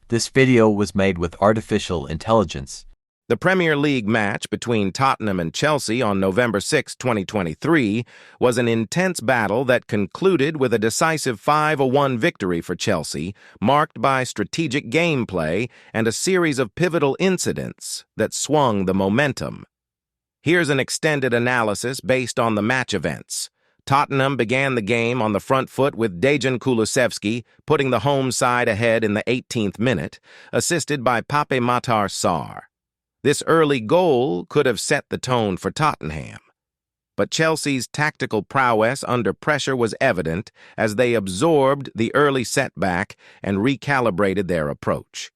This video was made with artificial intelligence. The Premier League match between Tottenham and Chelsea on November 6, 2023, was an intense battle that concluded with a decisive 5-1 victory for Chelsea, marked by strategic gameplay and a series of pivotal incidents that swung the momentum. Here's an extended analysis based on the match events. Tottenham began the game on the front foot with Kulusevski putting the home side ahead in the 18th minute, assisted by Pape Matar Sarr. This early goal could have set the tone for Tottenham. But Chelsea's tactical prowess under pressure was evident as they absorbed the early setback and recalibrated their approach.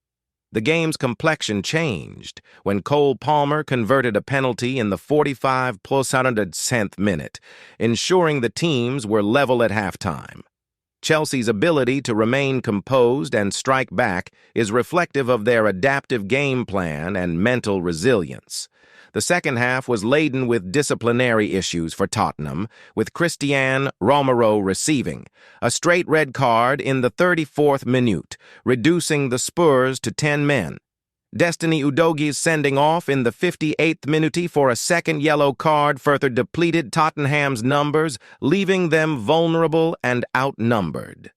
The game's complexion changed when Cole Palmer converted a penalty in the 45 plus 110th minute, ensuring the teams were level at halftime. Chelsea's ability to remain composed and strike back is reflective of their adaptive game plan and mental resilience. The second half was laden with disciplinary issues for Tottenham, with Christian Romero receiving a straight red card in the 34th minute, reducing the Spurs to 10 men. Destiny Udogie's sending off in the 58th minute for a second yellow card further depleted Tottenham's numbers, leaving them vulnerable and outnumbered.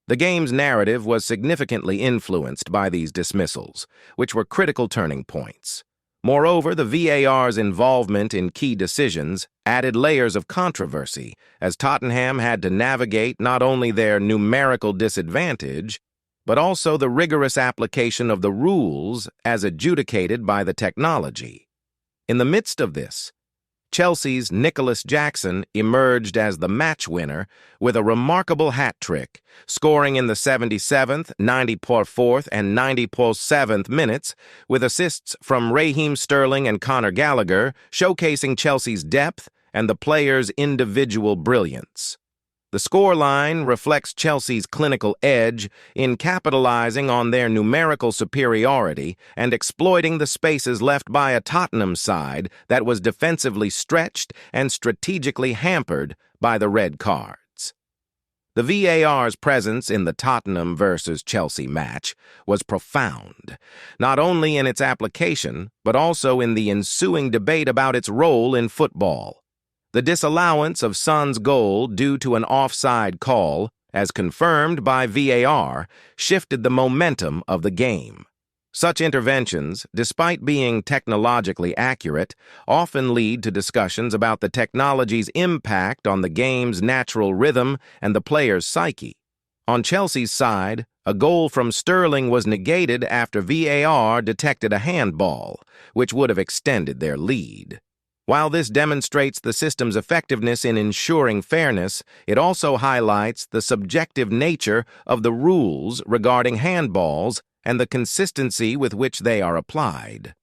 The game's narrative was significantly influenced by these dismissals, which were critical turning points. Moreover, the VAR's involvement in key decisions added layers of controversy, as Tottenham had to navigate not only their numerical disadvantage, but also the rigorous application of the rules as adjudicated by the technology. In the midst of this, Chelsea's Nicolas Jackson emerged as the match winner with a remarkable hat-trick, scoring in the 77th, 94th, and 97th minutes, with assists from Raheem Sterling and Conor Gallagher, showcasing Chelsea's depth and the players' individual brilliance. The scoreline reflects Chelsea's clinical edge in capitalizing on their numerical superiority and exploiting the spaces left by a Tottenham side that was defensively stretched and strategically hampered by the red cards. The VAR's presence in the Tottenham versus Chelsea match was profound, not only in its application, but also in the ensuing debate about its role in football. The disallowance of Son's goal due to an offside call, as confirmed by VAR, shifted the momentum of the game. Such interventions, despite being technologically accurate, often lead to discussions about the technology's impact on the game's natural rhythm and the player's psyche. On Chelsea's side, a goal from Sterling was negated after VAR detected a handball, which would have extended their lead. While this demonstrates the system's effectiveness in ensuring fairness, it also highlights the subjective nature of the rules regarding handballs and the consistency with which they are applied.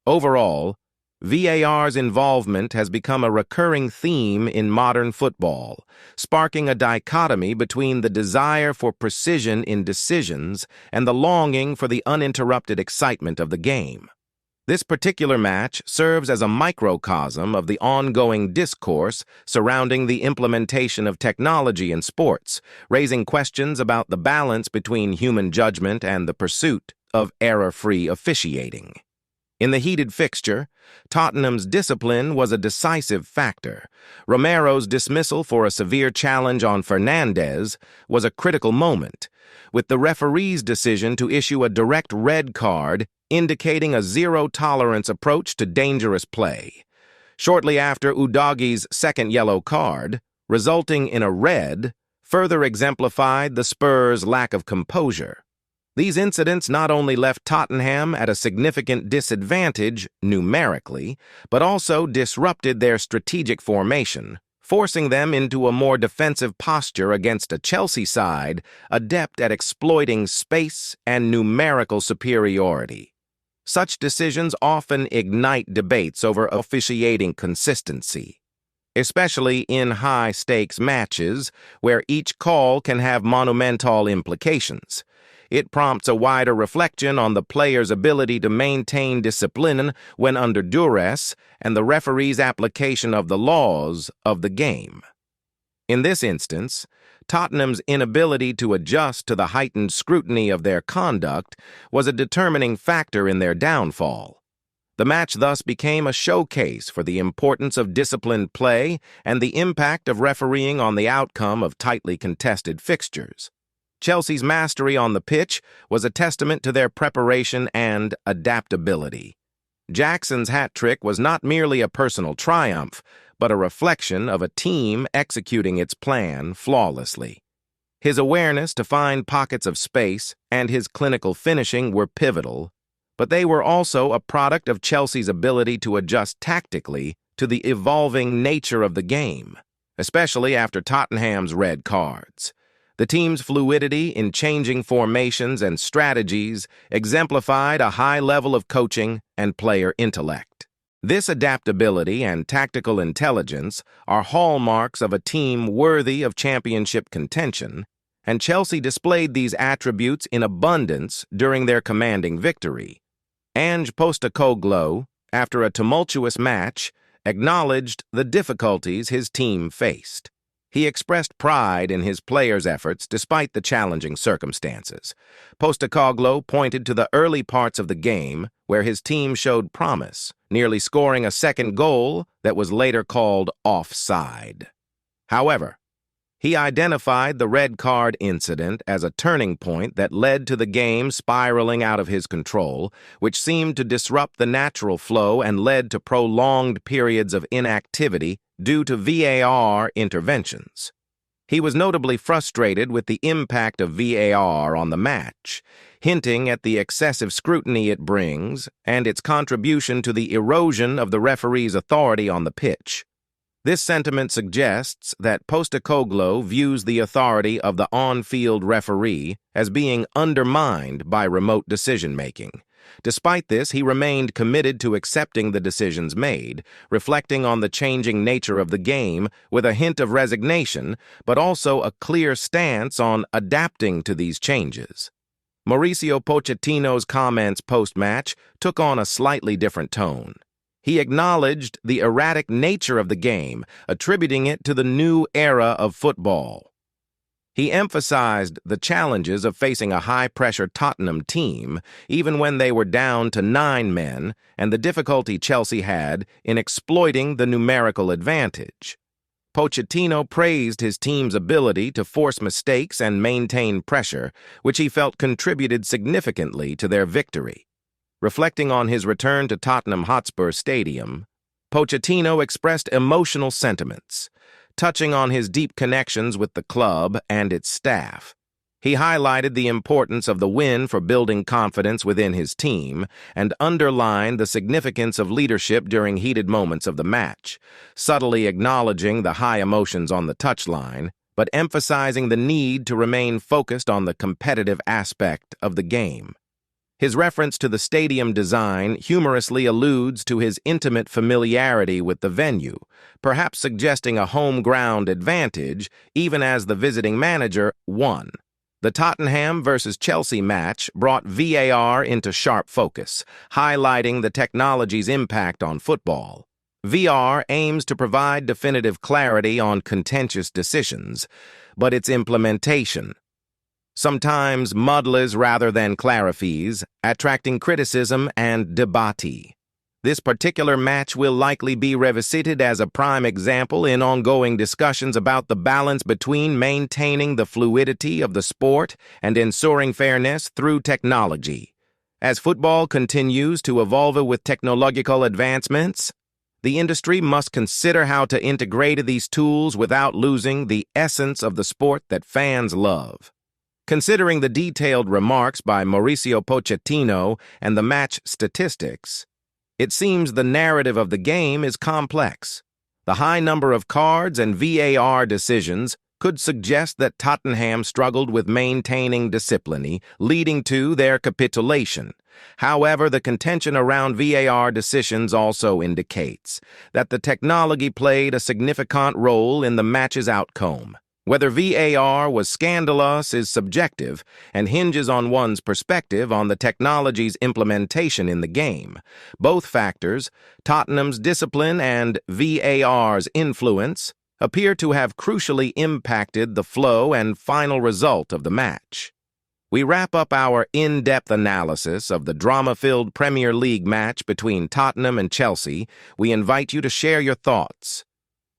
Overall, VAR's involvement has become a recurring theme in modern football, sparking a dichotomy between the desire for precision in decisions and the longing for the uninterrupted excitement of the game. This particular match serves as a microcosm of the ongoing discourse surrounding the implementation of technology in sports, raising questions about the balance between human judgment and the pursuit of error-free officiating. In the heated fixture, Tottenham's discipline was a decisive factor. Romero's dismissal for a severe challenge on Fernandes was a critical moment, with the referee's decision to issue a direct red card indicating a zero-tolerance approach to dangerous play. Shortly after, Udogie's second yellow card, resulting in a red, further exemplified the Spurs' lack of composure. These incidents not only left Tottenham at a significant disadvantage numerically, but also disrupted their strategic formation, forcing them into a more defensive posture against a Chelsea side adept at exploiting space and numerical superiority. Such decisions often ignite debates over officiating consistency, especially in high-stakes matches where each call can have monumental implications. It prompts a wider reflection on the player's ability to maintain discipline when under duress and the referee's application of the laws of the game. In this instance, Tottenham's inability to adjust to the heightened scrutiny of their conduct was a determining factor in their downfall. The match thus became a showcase for the importance of disciplined play and the impact of refereeing on the outcome of tightly contested fixtures. Chelsea's mastery on the pitch was a testament to their preparation and adaptability. Jackson's hat trick was not merely a personal triumph, but a reflection of a team executing its plan flawlessly. His awareness to find pockets of space and his clinical finishing were pivotal, but they were also a product of Chelsea's ability to adjust tactically to the evolving nature of the game, especially after Tottenham's red cards. The team's fluidity in changing formations and strategies exemplified a high level of coaching and player intellect. This adaptability and tactical intelligence are hallmarks of a team worthy of championship contention, and Chelsea displayed these attributes in abundance during their commanding victory. Ange Postecoglou, after a tumultuous match, acknowledged the difficulties his team faced. He expressed pride in his players' efforts despite the challenging circumstances. Postecoglou pointed to the early parts of the game where his team showed promise, nearly scoring a second goal that was later called offside. However, he identified the red card incident as a turning point that led to the game spiraling out of his control, which seemed to disrupt the natural flow and led to prolonged periods of inactivity due to VAR interventions. He was notably frustrated with the impact of VAR on the match, hinting at the excessive scrutiny it brings and its contribution to the erosion of the referee's authority on the pitch. This sentiment suggests that Postecoglou views the authority of the on-field referee as being undermined by remote decision-making. Despite this, he remained committed to accepting the decisions made, reflecting on the changing nature of the game with a hint of resignation, but also a clear stance on adapting to these changes. Mauricio Pochettino's comments post-match took on a slightly different tone. He acknowledged the erratic nature of the game, attributing it to the new era of football. He emphasized the challenges of facing a high-pressure Tottenham team, even when they were down to 9 men, and the difficulty Chelsea had in exploiting the numerical advantage. Pochettino praised his team's ability to force mistakes and maintain pressure, which he felt contributed significantly to their victory. Reflecting on his return to Tottenham Hotspur Stadium, Pochettino expressed emotional sentiments, touching on his deep connections with the club and its staff. He highlighted the importance of the win for building confidence within his team and underlined the significance of leadership during heated moments of the match, subtly acknowledging the high emotions on the touchline, but emphasizing the need to remain focused on the competitive aspect of the game. His reference to the stadium design humorously alludes to his intimate familiarity with the venue, perhaps suggesting a home ground advantage even as the visiting manager won. The Tottenham versus Chelsea match brought VAR into sharp focus, highlighting the technology's impact on football. VAR aims to provide definitive clarity on contentious decisions, but its implementation, sometimes muddlers rather than clarifies, attracting criticism and debate. This particular match will likely be revisited as a prime example in ongoing discussions about the balance between maintaining the fluidity of the sport and ensuring fairness through technology. As football continues to evolve with technological advancements, the industry must consider how to integrate these tools without losing the essence of the sport that fans love. Considering the detailed remarks by Mauricio Pochettino and the match statistics, it seems the narrative of the game is complex. The high number of cards and VAR decisions could suggest that Tottenham struggled with maintaining discipline, leading to their capitulation. However, the contention around VAR decisions also indicates that the technology played a significant role in the match's outcome. Whether VAR was scandalous is subjective and hinges on one's perspective on the technology's implementation in the game. Both factors, Tottenham's discipline and VAR's influence, appear to have crucially impacted the flow and final result of the match. We wrap up our in-depth analysis of the drama-filled Premier League match between Tottenham and Chelsea. We invite you to share your thoughts.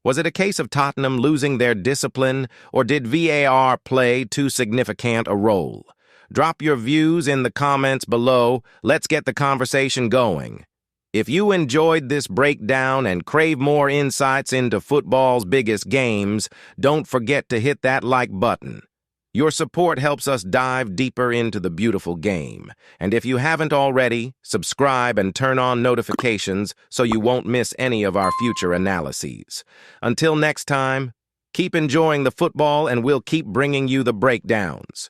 Was it a case of Tottenham losing their discipline, or did VAR play too significant a role? Drop your views in the comments below. Let's get the conversation going. If you enjoyed this breakdown and crave more insights into football's biggest games, don't forget to hit that like button. Your support helps us dive deeper into the beautiful game. And if you haven't already, subscribe and turn on notifications so you won't miss any of our future analyses. Until next time, keep enjoying the football and we'll keep bringing you the breakdowns.